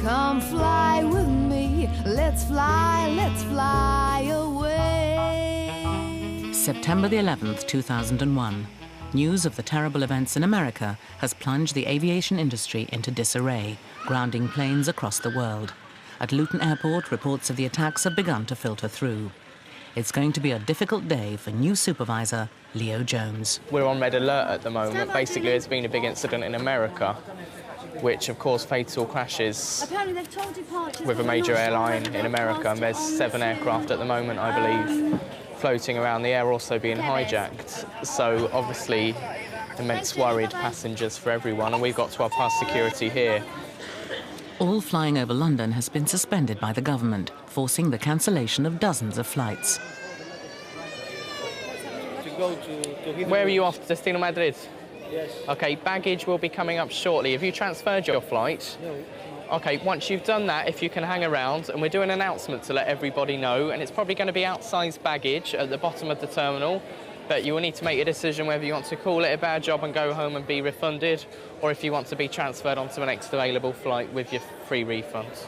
Come fly with me, let's fly away. September the 11th, 2001. News of the terrible events in America has plunged the aviation industry into disarray, grounding planes across the world. At Luton Airport, reports of the attacks have begun to filter through. It's going to be a difficult day for new supervisor Leo Jones. We're on red alert at the moment. Basically, there's been a big incident in America, which have caused fatal crashes with a major airline in America, and there's 7 aircraft at the moment, I believe, floating around the air, also being hijacked. So obviously immense worried passengers for everyone, and we've got to pass security here. All flying over London has been suspended by the government, forcing the cancellation of dozens of flights. Where are you off? Destino Madrid? Yes. OK, baggage will be coming up shortly. Have you transferred your flight? No. OK, once you've done that, if you can hang around, and we're doing an announcement to let everybody know, and it's probably going to be outsized baggage at the bottom of the terminal, but you will need to make a decision whether you want to call it a bad job and go home and be refunded, or if you want to be transferred onto an next available flight with your free refunds.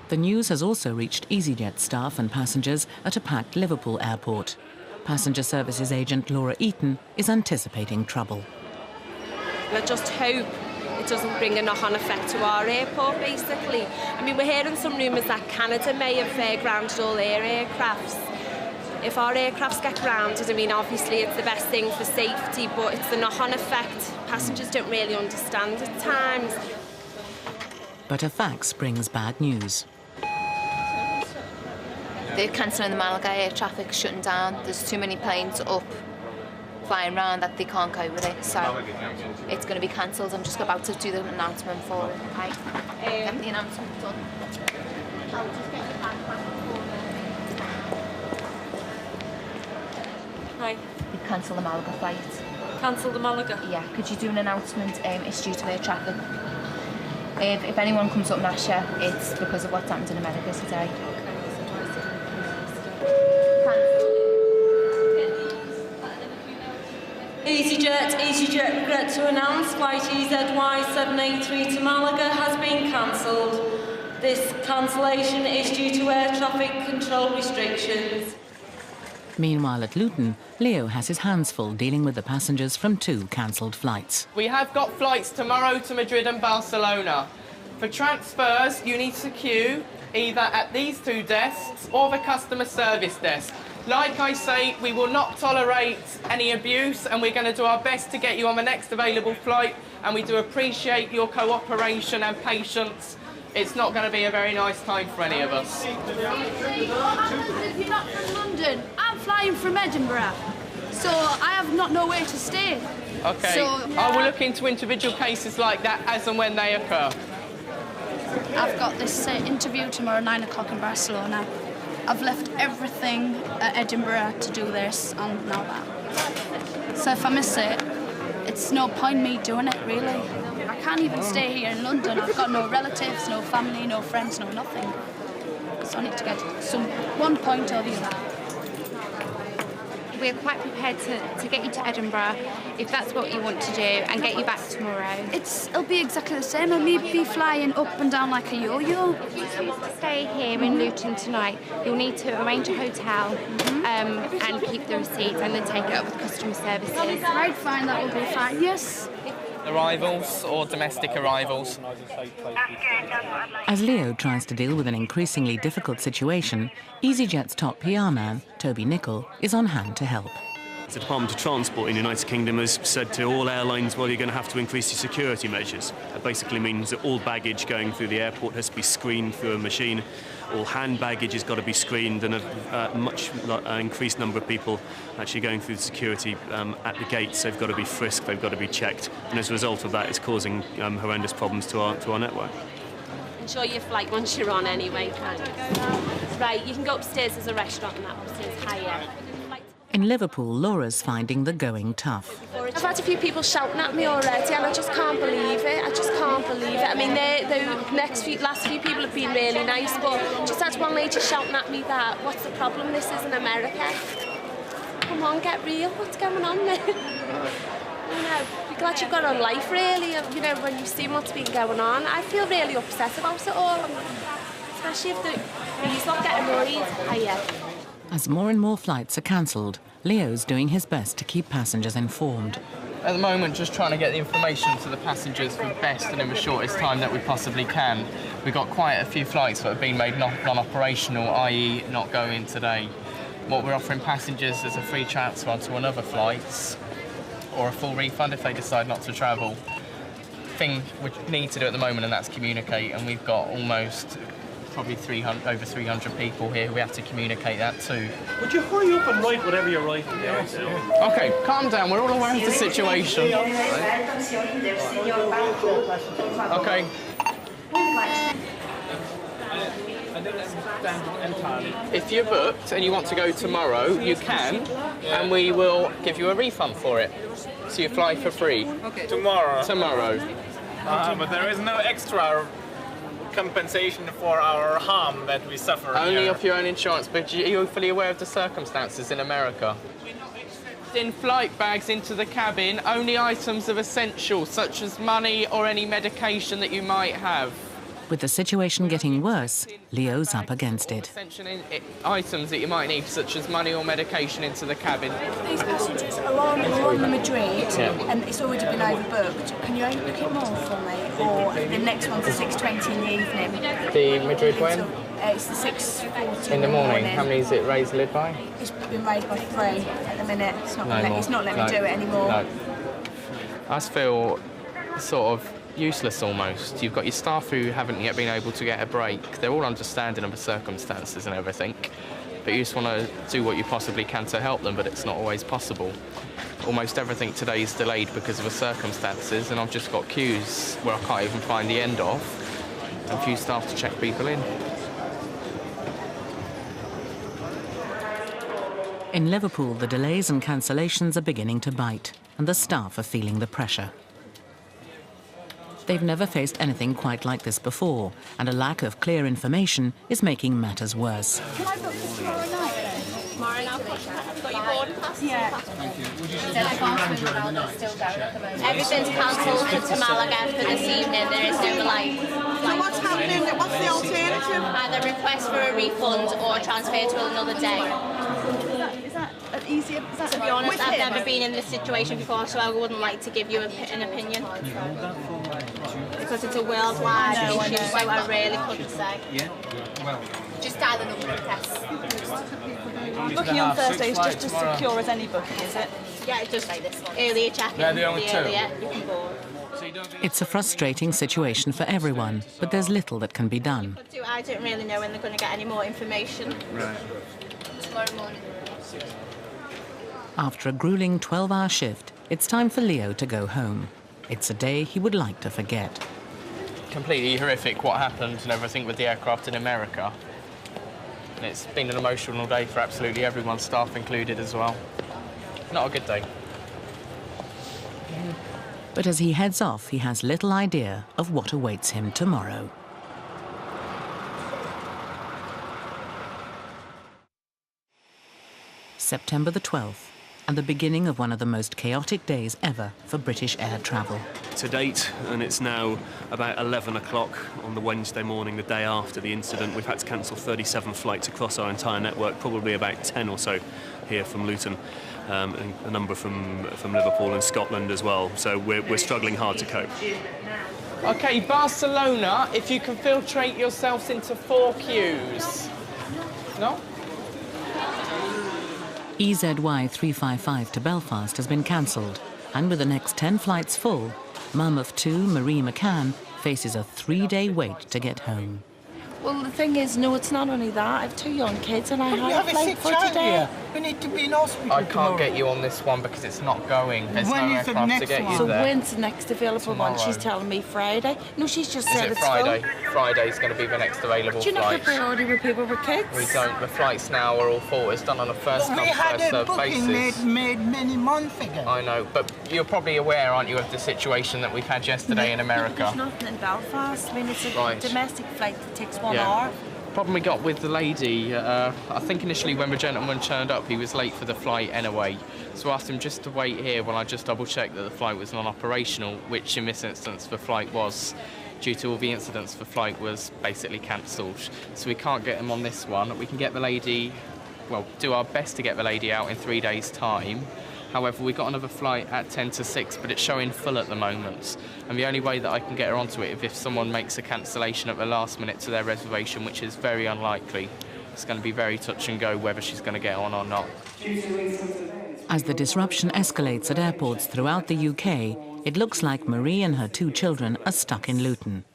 The news has also reached EasyJet staff and passengers at a packed Liverpool airport. Passenger services agent Laura Eaton is anticipating trouble. I just hope it doesn't bring a knock-on effect to our airport, basically. I mean, we're hearing some rumours that Canada may have grounded all their aircrafts. If our aircrafts get grounded, I mean, obviously it's the best thing for safety, but it's the knock-on effect. Passengers don't really understand at times. But a fax brings bad news. They're cancelling the Malaga air traffic, shutting down. There's too many planes up, flying around that they can't cope with it. So it's going to be cancelled. I'm just about to do the announcement for it. Okay. Get the announcement done. I'll just get your bag back for me. Hi. They've cancelled the Malaga flight. Cancel the Malaga? Yeah. Could you do an announcement? It's due to air traffic. If anyone comes up and asks you, it's because of what's happened in America today. EasyJet regret to announce flight EZY783 to Malaga has been cancelled. This cancellation is due to air traffic control restrictions. Meanwhile at Luton, Leo has his hands full dealing with the passengers from 2 cancelled flights. We have got flights tomorrow to Madrid and Barcelona. For transfers, you need to queue either at these 2 desks or the customer service desk. Like I say, we will not tolerate any abuse, and we're going to do our best to get you on the next available flight, and we do appreciate your cooperation and patience. It's not going to be a very nice time for any of us. What happens if you're not from London? I'm flying from Edinburgh, so I have not nowhere to stay. OK, so, I will look into individual cases like that as and when they occur. I've got this interview tomorrow, 9 o'clock in Barcelona. I've left everything at Edinburgh to do this and now that. So if I miss it, it's no point me doing it, really. I can't even stay here in London. I've got no relatives, no family, no friends, no nothing. So I need to get one point or the other. We're quite prepared to get you to Edinburgh, if that's what you want to do, and get you back tomorrow. It'll be exactly the same. I'll be flying up and down like a yo-yo. If you choose to stay here in Luton tonight, you'll need to arrange a hotel and keep the receipts and then take it up with customer services. Right, fine, that will be fine, yes. Arrivals or domestic arrivals. As Leo tries to deal with an increasingly difficult situation, EasyJet's top PR man, Toby Nichol, is on hand to help. The Department of Transport in the United Kingdom has said to all airlines, well, you're going to have to increase your security measures. That basically means that all baggage going through the airport has to be screened through a machine. All hand baggage has got to be screened, and a much increased number of people actually going through the security at the gates. They've got to be frisked, they've got to be checked, and as a result of that, it's causing horrendous problems to our network. Enjoy your flight once you're on anyway, thanks. Right, you can go upstairs, there's a restaurant and that upstairs higher. In Liverpool, Laura's finding the going tough. I've had a few people shouting at me already, and I just can't believe it. I just can't believe it. I mean, the last few people have been really nice, but just had one lady shouting at me that, what's the problem? This is in America. Come on, get real. What's going on there? You know, you're glad you've got a life, really, you know, when you've seen what's been going on. I feel really upset about it all, especially if he's not getting worried, are you? As more and more flights are cancelled, Leo's doing his best to keep passengers informed. At the moment, just trying to get the information to the passengers for best and in the shortest time that we possibly can. We've got quite a few flights that have been made non-operational, i.e. not going today. What we're offering passengers is a free transfer to another flight or a full refund if they decide not to travel. Thing we need to do at the moment, and that's communicate, and we've got almost probably over 300 people here who we have to communicate that to. Would you hurry up and write whatever you're writing down? Okay, calm down, we're all aware of the situation. Okay. If you're booked and you want to go tomorrow, you can, and we will give you a refund for it. So you fly for free. Okay. Tomorrow? Tomorrow. But there is no extra compensation for our harm that we suffer Only here. off your own insurance, but you're fully aware of the circumstances in America. In flight bags into the cabin, only items of essential, such as money or any medication that you might have. With the situation getting worse, Leo's up against it. Essential items that you might need, such as money or medication, into the cabin. These passengers are on the Madrid, and it's already been overbooked. Can you overbook it more for me? Or the next one's at 6:20 in the evening? The Madrid when? It's the 6:40 in the morning. How many is it raised the lid by? It's been raised by 3 at the minute. It's not letting me do it anymore. No. I just feel sort of useless almost. You've got your staff who haven't yet been able to get a break. They're all understanding of the circumstances and everything, but you just want to do what you possibly can to help them, but it's not always possible. Almost everything today is delayed because of the circumstances, and I've just got queues where I can't even find the end of, and few staff to check people in. In Liverpool, the delays and cancellations are beginning to bite, and the staff are feeling the pressure. They've never faced anything quite like this before, and a lack of clear information is making matters worse. Can I book for tomorrow night then? Tomorrow night, I've got your boarding pass. Yeah. Thank you. Everything's cancelled to Malaga for this evening. There is no light. So what's happening? What's the alternative? Either request for a refund or transfer to another day. Is that easier? To be honest, I've never been in this situation before, so I wouldn't like to give you an opinion. Because it's a worldwide issue, so I really couldn't say. Just dial the number and press. Booking on Thursday is just as secure as any booking, is it? Yeah, it's just like this one. Earlier check-in, the earlier you can board. It's a frustrating situation for everyone, but there's little that can be done. I don't really know when they're going to get any more information. Right. Tomorrow morning. After a grueling 12-hour shift, it's time for Leo to go home. It's a day he would like to forget. Completely horrific what happened and everything with the aircraft in America. And it's been an emotional day for absolutely everyone, staff included as well. Not a good day. But as he heads off, he has little idea of what awaits him tomorrow. September the 12th, and the beginning of one of the most chaotic days ever for British air travel. To date, and it's now about 11 o'clock on the Wednesday morning, the day after the incident, we've had to cancel 37 flights across our entire network, probably about 10 or so here from Luton, and a number from Liverpool and Scotland as well. So we're struggling hard to cope. OK, Barcelona, if you can filtrate yourselves into 4 queues. No? EZY 355 to Belfast has been cancelled, and with the next 10 flights full, mum of 2, Marie McCann, faces a 3-day wait to get home. Well, the thing is, no, it's not only that. I have 2 young kids and I have a flight for today. We need to be in hospital I can't get you on this one because it's not going. There's no aircraft to get you So there. when's the next available one? She's telling me Friday. No, she's just said it's Friday? full. Friday's going to be the next available Do you not flight. get priority with people with kids? We don't. The flights now are all full. It's done on a first-come, first-served basis. We had a booking made many months ago. I know, but you're probably aware, aren't you, of the situation that we've had yesterday in America? There's nothing in Belfast. I mean, it's a domestic flight that takes 1 hour. Problem we got with the lady, I think initially when the gentleman turned up, he was late for the flight anyway. So I asked him just to wait here while I just double-checked that the flight was non-operational, which in this instance the flight was. Due to all the incidents, the flight was basically cancelled. So we can't get him on this one. We can get the lady, well, do our best to get the lady out in 3 days' time. However, we got another flight at 10 to 6, but it's showing full at the moment. And the only way that I can get her onto it is if someone makes a cancellation at the last minute to their reservation, which is very unlikely. It's going to be very touch and go whether she's going to get on or not. As the disruption escalates at airports throughout the UK, it looks like Marie and her 2 children are stuck in Luton.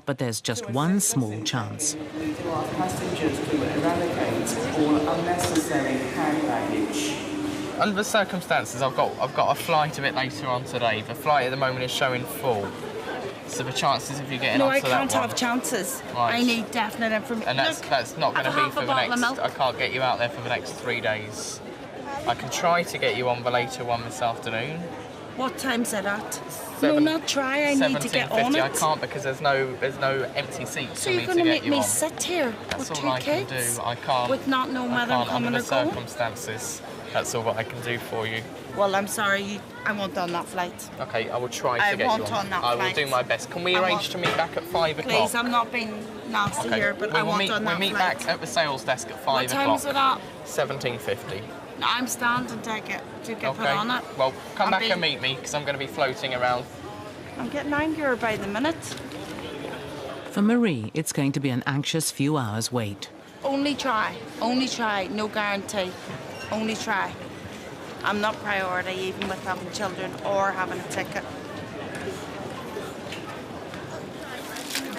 But there's just one small chance. To our passengers to eradicate all unnecessary hand baggage. Under the circumstances, I've got a flight a bit later on today. The flight at the moment is showing full. So the chances of you getting onto that one... No, I can't have chances. Right. I need definite information. And that's not going to be for the next... I can't get you out there for the next 3 days. I can try to get you on the later one this afternoon. What time's it at? No, not try. I need to get on it. I can't because there's no empty seats for me to get you on. So you're going to make me sit here with 2 kids? That's all I can do. I can't. With not knowing whether I'm coming or going? Under the circumstances. That's all what I can do for you. Well, I'm sorry, I won't on that flight. Okay, I will try to get you on. I won't on that flight. I will do my best. Can we arrange to meet back at 5 o'clock? Please, I'm not being nasty here, but I won't on that flight. We'll meet back at the sales desk at 5 o'clock. What time is it at? 17:50. I'm standing to get put on it. Well, come back and meet me, because I'm going to be floating around. I'm getting angrier by the minute. For Marie, it's going to be an anxious few hours wait. Only try, no guarantee. Only try. I'm not priority, even with having children or having a ticket.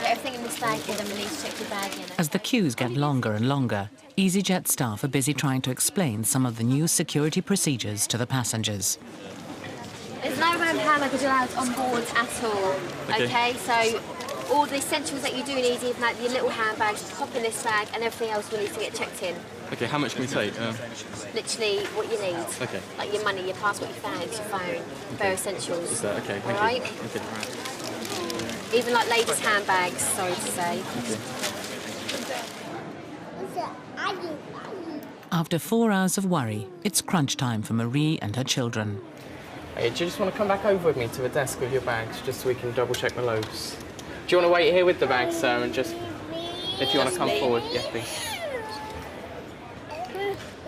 Everything in this bag, then we need to check your bag in. As the queues get longer and longer, EasyJet staff are busy trying to explain some of the new security procedures to the passengers. There's no hand luggage allowed on board at all. Okay, so all the essentials that you do need, even like your little handbags, pop in this bag, and everything else will need to get checked in. Okay, how much can we take? Literally what you need. Okay. Like your money, your passport, your bags, your phone, bare essentials. Is that okay? Thank all right? you. Okay. Even like ladies' handbags, sorry to say. Okay. After 4 hours of worry, it's crunch time for Marie and her children. Hey, do you just want to come back over with me to the desk with your bags, just so we can double-check the loads? Do you want to wait here with the bags, sir, and just... If you want to come forward, yes, please.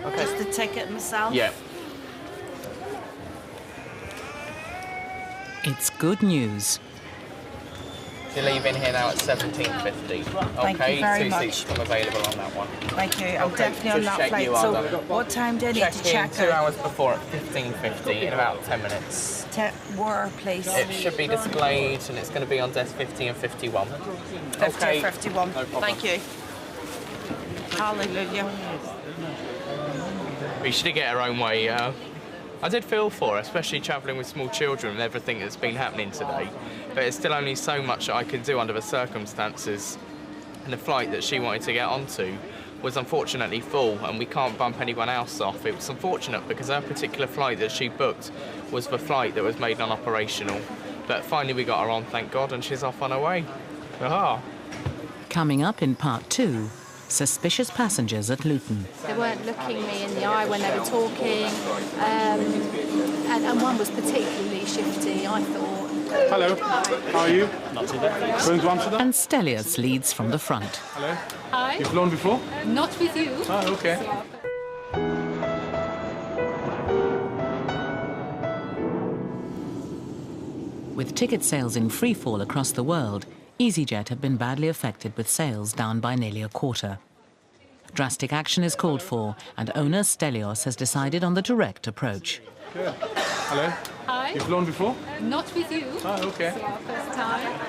Okay. Just the ticket myself? Yeah. It's good news. You're leaving here now at 17:50. Thank you very much. 2 seats come available on that one. Thank you. I'm definitely on that flight. So what time do I need to check in? 2 hours before at 15:50 in about 10 minutes. Where, please? It should be displayed, and it's going to be on desk 50 and 51. 50 and 51. No problem. Thank you. Hallelujah. We should get our own way. I did feel for her, especially travelling with small children and everything that's been happening today. But it's still only so much that I can do under the circumstances. And the flight that she wanted to get onto was unfortunately full, and we can't bump anyone else off. It was unfortunate because her particular flight that she booked was the flight that was made non-operational. But finally we got her on, thank God, and she's off on her way. Aha. Coming up in part 2, suspicious passengers at Luton. They weren't looking me in the eye when they were talking, and one was particularly shifty, I thought. Hello, how are you? Not too bad. Going to Amsterdam? And Stelios leads from the front. Hello. Hi. You've flown before? Not with you. Oh, okay. With ticket sales in freefall across the world, EasyJet have been badly affected with sales down by nearly a quarter. Drastic action is called for, and owner Stelios has decided on the direct approach. Good. Hello. Hi. You've flown before? Not with you. Oh, okay. So our first time.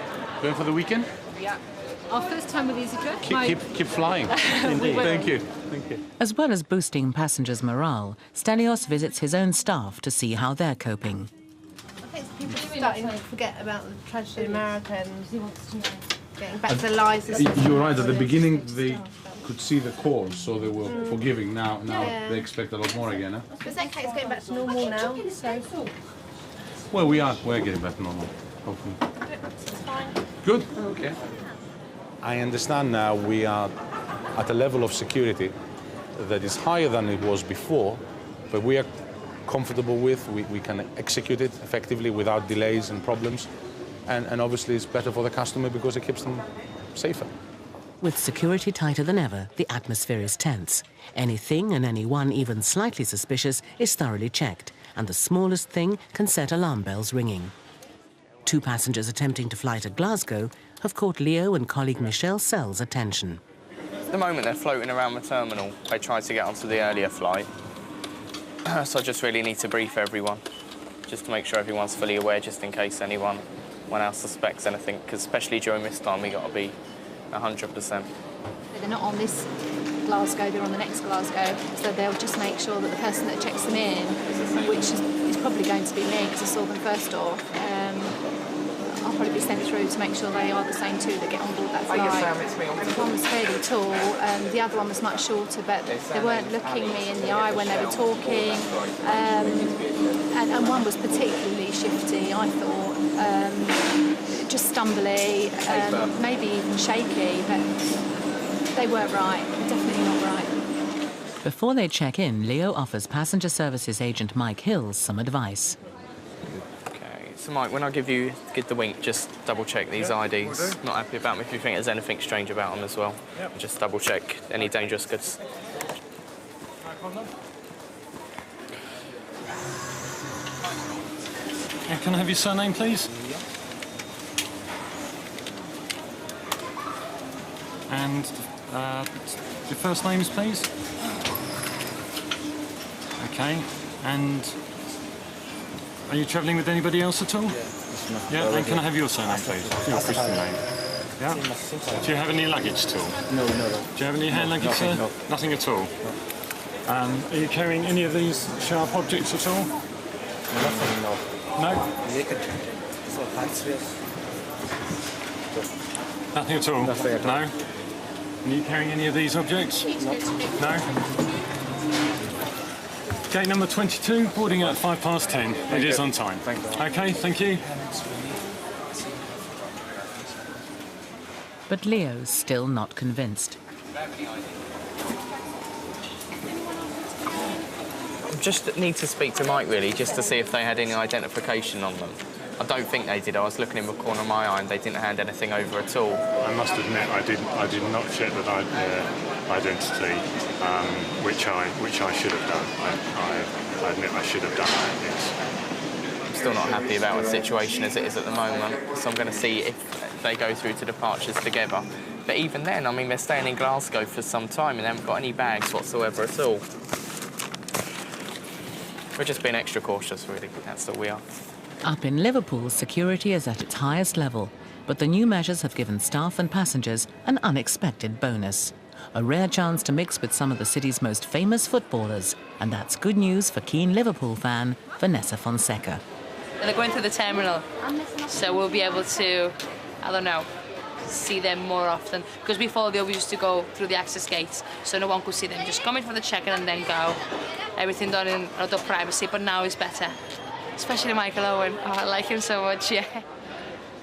Going for the weekend? Yeah. Our first time with EasyJet. Keep flying. Indeed. Thank you. Thank you. As well as boosting passengers' morale, Stelios visits his own staff to see how they're coping. People are starting to forget about the tragedy in America and getting back to their lives. You're right. At the beginning, they could see the cause, so they were forgiving. Now they expect a lot more again. Huh? But that cake's going back to normal now, so... Well, we're getting back to normal, hopefully. It's fine. Good. Okay. I understand now we are at a level of security that is higher than it was before, but we are comfortable with. We can execute it effectively without delays and problems. And obviously it's better for the customer because it keeps them safer. With security tighter than ever, the atmosphere is tense. Anything and anyone even slightly suspicious is thoroughly checked, and the smallest thing can set alarm bells ringing. 2 passengers attempting to fly to Glasgow have caught Leo and colleague Michelle Sell's attention. At the moment, they're floating around the terminal. They tried to get onto the earlier flight. So I just really need to brief everyone, just to make sure everyone's fully aware, just in case anyone else suspects anything, because especially during this time, we've got to be 100%. They're not on this Glasgow, they're on the next Glasgow, so they'll just make sure that the person that checks them in, which is probably going to be me because I saw them first off, I'll probably be sent through to make sure they are the same two that get on board that flight. One was fairly tall, the other one was much shorter, but they weren't looking me in the eye when they were talking, and one was particularly shifty, I thought, just stumbly, maybe even shaky, but they weren't right, definitely not right. Before they check in, Leo offers passenger services agent Mike Hills some advice. So Mike, when I give the wink, just double check these IDs. Not happy about them if you think there's anything strange about them as well. Yep. Just double check any dangerous goods. Can I have your surname, please? And your first names, please? Okay, and are you travelling with anybody else at all? Yeah, and can I have your surname, please? Your Christian name. Yeah. Do you have any luggage at all? No. Do you have any hand luggage, sir? No. Nothing at all? Are you carrying any of these sharp objects at all? Nothing, no. No? Nothing at all? Nothing at all. No? Are you carrying any of these objects? No? Gate number 22, boarding at 10:05. It is on time. Okay, thank you. But Leo's still not convinced. Just need to speak to Mike, really, just to see if they had any identification on them. I don't think they did. I was looking in the corner of my eye and they didn't hand anything over at all. I must admit, I did not check that identity, which I should have done. I admit I should have done that. I'm still not happy about the situation as it is at the moment, so I'm going to see if they go through to departures together. But even then, I mean, they're staying in Glasgow for some time and they haven't got any bags whatsoever at all. We're just being extra cautious, really. That's all we are. Up in Liverpool, security is at its highest level, but the new measures have given staff and passengers an unexpected bonus. A rare chance to mix with some of the city's most famous footballers, and that's good news for keen Liverpool fan Vanessa Fonseca. They're going through the terminal, so we'll be able to, I don't know, see them more often. Because before they always used to go through the access gates, so no one could see them. Just come in for the check-in and then go. Everything done in a lot of privacy, but now it's better. Especially Michael Owen. Oh, I like him so much, yeah.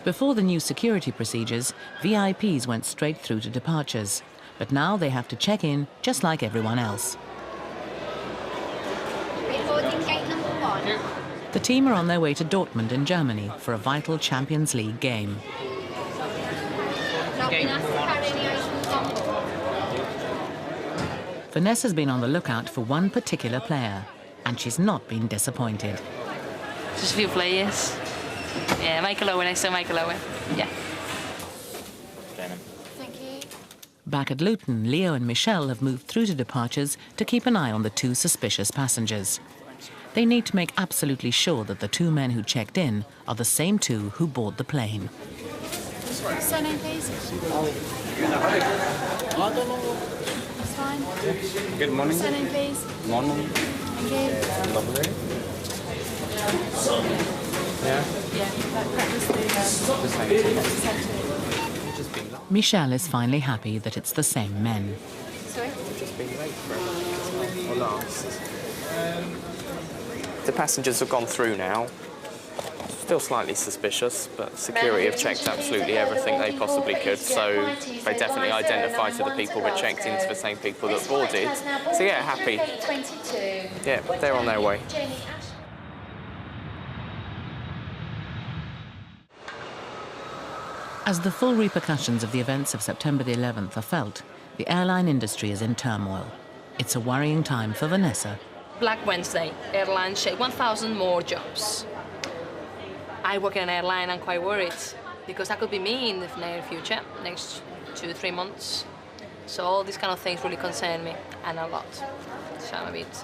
Before the new security procedures, VIPs went straight through to departures. But now they have to check in just like everyone else. Boarding gate number 1. The team are on their way to Dortmund in Germany for a vital Champions League game. Not been asked to carry any items on board. Vanessa's been on the lookout for one particular player, and she's not been disappointed. Just a few players. Yeah, Michael Owen, I saw Michael Owen. Yeah. Thank you. Back at Luton, Leo and Michelle have moved through to departures to keep an eye on the 2 suspicious passengers. They need to make absolutely sure that the 2 men who checked in are the same 2 who board the plane. Surname, please. That's fine. Good morning. Surname, please. Morning. Thank you. Lovely. Yeah, that was the Michelle is finally happy that it's the same men. Sorry? The passengers have gone through now. Still slightly suspicious, but security have checked absolutely everything they possibly could, so they definitely identified to the people that checked into the same people that boarded. So yeah, happy. Yeah, they're on their way. As the full repercussions of the events of September the 11th are felt, the airline industry is in turmoil. It's a worrying time for Vanessa. Black Wednesday, airlines shake 1,000 more jobs. I work in an airline, I'm quite worried, because that could be me in the near future, next 2-3 months. So all these kind of things really concern me, and a lot. So I'm a bit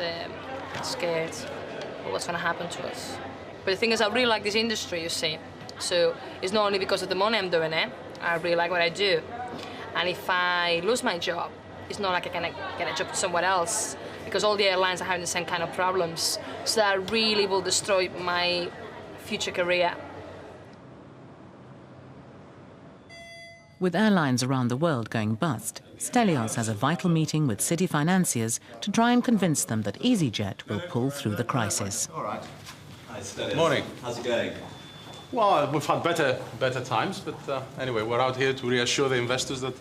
scared of what's going to happen to us. But the thing is, I really like this industry, you see. So it's not only because of the money I'm doing it, I really like what I do. And if I lose my job, it's not like I can get a job somewhere else, because all the airlines are having the same kind of problems. So that really will destroy my future career. With airlines around the world going bust, Stelios has a vital meeting with city financiers to try and convince them that EasyJet will pull through the crisis. All right. Hi, Stelios. Morning. How's it going? Well, we've had better times, but anyway, we're out here to reassure the investors that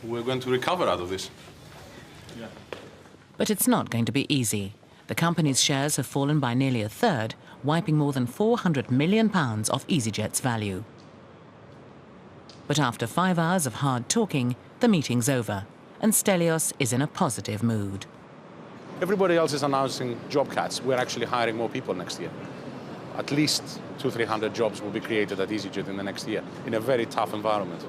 we're going to recover out of this. Yeah. But it's not going to be easy. The company's shares have fallen by nearly a third, wiping more than £400 million off EasyJet's value. But after 5 hours of hard talking, the meeting's over, and Stelios is in a positive mood. Everybody else is announcing job cuts. We're actually hiring more people next year. At least 200-300 jobs will be created at EasyJet in the next year, in a very tough environment.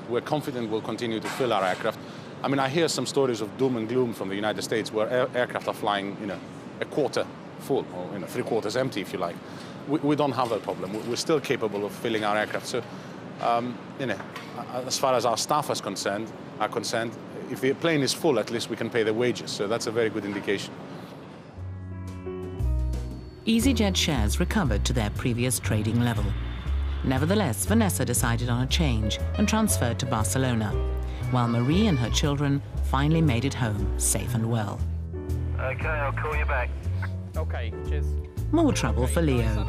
We're confident we'll continue to fill our aircraft. I mean, I hear some stories of doom and gloom from the United States where aircraft are flying, a quarter full, or 3/4 empty, if you like. We don't have that problem. We're still capable of filling our aircraft. So, as far as our staff are concerned, if the plane is full, at least we can pay their wages. So that's a very good indication. EasyJet shares recovered to their previous trading level. Nevertheless, Vanessa decided on a change and transferred to Barcelona, while Marie and her children finally made it home safe and well. Okay, I'll call you back. Okay, cheers. More trouble for Leo.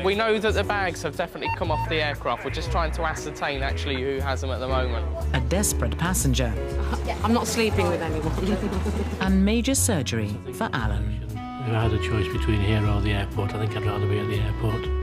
We know that the bags have definitely come off the aircraft. We're just trying to ascertain actually who has them at the moment. A desperate passenger. I'm not sleeping with anyone. And major surgery for Alan. If I had a choice between here or the airport, I think I'd rather be at the airport.